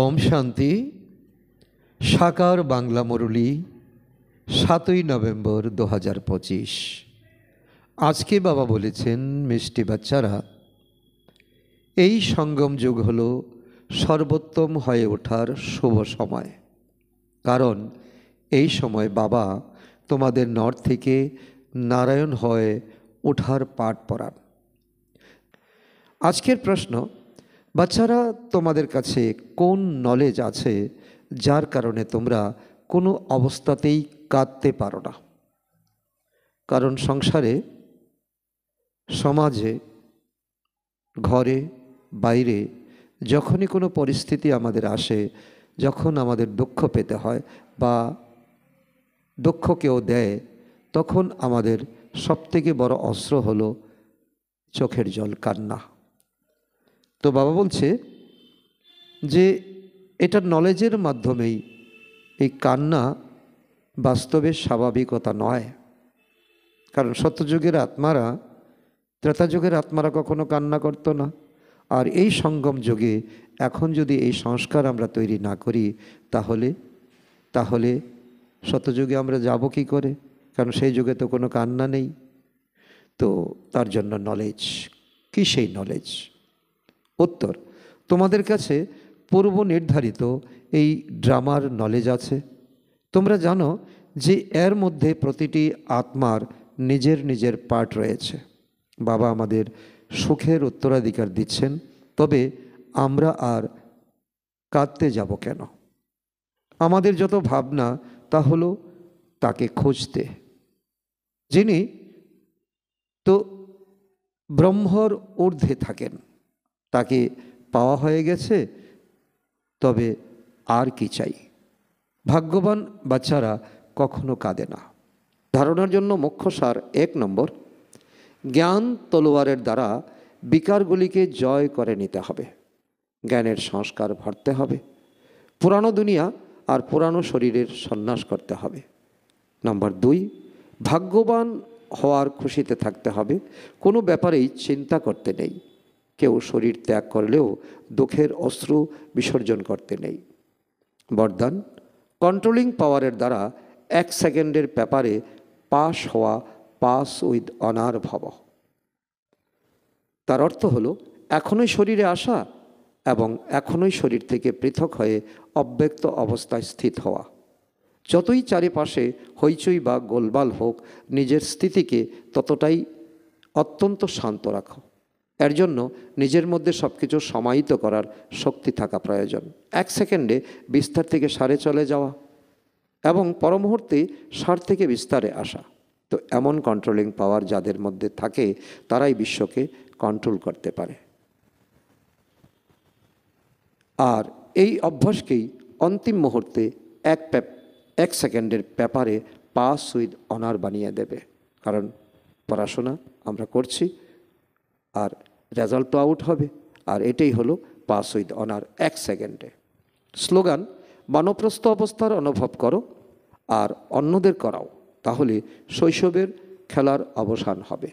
ওম শান্তি। সাকার বাংলা মুরলী 7ই নভেম্বর 2025। আজকে বাবা বলেছেন, মিষ্টি বাচ্চারা, এই সঙ্গম যুগ হল সর্বোত্তম হয়ে ওঠার শুভ সময়। কারণ এই সময় বাবা তোমাদের নর থেকে নারায়ণ হয়ে ওঠার পাঠ পড়ান। আজকের প্রশ্ন, বাচ্চারা, তোমাদের কাছে কোন নলেজ আছে যার কারণে তোমরা কোনো অবস্থাতেই কাঁদতে পারো না? কারণ সংসারে, সমাজে, ঘরে, বাইরে যখনই কোনো পরিস্থিতি আমাদের আসে, যখন আমাদের দুঃখ পেতে হয় বা দুঃখ কেউ দেয়, তখন আমাদের সবথেকে বড় অস্ত্র হলো চোখের জল, কান্না। তো বাবা বলছে যে এটার নলেজের মাধ্যমেই এই কান্না বাস্তবে স্বাভাবিকতা নয়। কারণ সত্যযুগের আত্মারা, ত্রেতাযুগের আত্মারা কখনো কান্না করতো না। আর এই সঙ্গম যুগে এখন যদি এই সংস্কার আমরা তৈরি না করি, তাহলে সত্যযুগে আমরা যাব কী করে? কারণ সেই যুগে তো কোনো কান্না নেই। তো তার জন্য নলেজ কি? সেই নলেজ উত্তর, তোমাদের কাছে পূর্ব নির্ধারিত এই ড্রামার নলেজ আছে। তোমরা জানো যে এর মধ্যে প্রতিটি আত্মার নিজের নিজের পার্ট রয়েছে। বাবা আমাদের সুখের উত্তরাধিকার দিচ্ছেন, তবে আমরা আর কাঁদতে যাব কেন? আমাদের যত ভাবনা তা হলো তাকে খুঁজতে, যিনি তো ব্রহ্মর ঊর্ধ্বে থাকেন। তাকে পাওয়া হয়ে গেছে, তবে আর কি চাই? ভাগ্যবান বাচ্চারা কখনো কাঁদে না। ধারণার জন্য মুখ্য সার 1 নম্বর, জ্ঞান তলোয়ারের দ্বারা বিকারগুলিকে জয় করে নিতে হবে। জ্ঞানের সংস্কার ভরতে হবে। পুরানো দুনিয়া আর পুরানো শরীরের সন্ন্যাস করতে হবে। নম্বর 2, ভাগ্যবান হওয়ার খুশিতে থাকতে হবে। কোনো ব্যাপারেই চিন্তা করতে নেই। কেউ শরীর ত্যাগ করলেও দুঃখের অশ্রু বিসর্জন করতে নেই। বরদান, কন্ট্রোলিং পাওয়ারের দ্বারা 1 সেকেন্ডের ব্যাপারে পাস হওয়া, পাস উইথ অনার ভব। তার অর্থ হলো এখনই শরীরে আসা এবং এখনই শরীর থেকে পৃথক হয়ে অব্যক্ত অবস্থায় স্থিত হওয়া। যতই চারিপাশে হইচই বা গোলবাল হোক, নিজের স্থিতিকে ততটাই অত্যন্ত শান্ত রাখো। এর জন্য নিজের মধ্যে সব কিছু সমাহিত করার শক্তি থাকা প্রয়োজন। 1 সেকেন্ডে বিস্তার থেকে সারে চলে যাওয়া এবং পরমুহূর্তে সার থেকে বিস্তারে আসা। তো এমন কন্ট্রোলিং পাওয়ার যাদের মধ্যে থাকে, তারাই বিশ্বকে কন্ট্রোল করতে পারে। আর এই অভ্যাসকেই অন্তিম মুহূর্তে 1 সেকেন্ডের ব্যাপারে পাস উইথ অনার বানিয়ে দেবে। কারণ পড়াশোনা আমরা করছি আর রেজাল্ট তো আউট হবে, আর এটাই হলো পাস উইথ অনার 1 সেকেন্ডে। স্লোগান, বানপ্রস্থ অবস্থার অনুভব করো আর অন্যদের করাও, তাহলে শৈশবের খেলার অবসান হবে।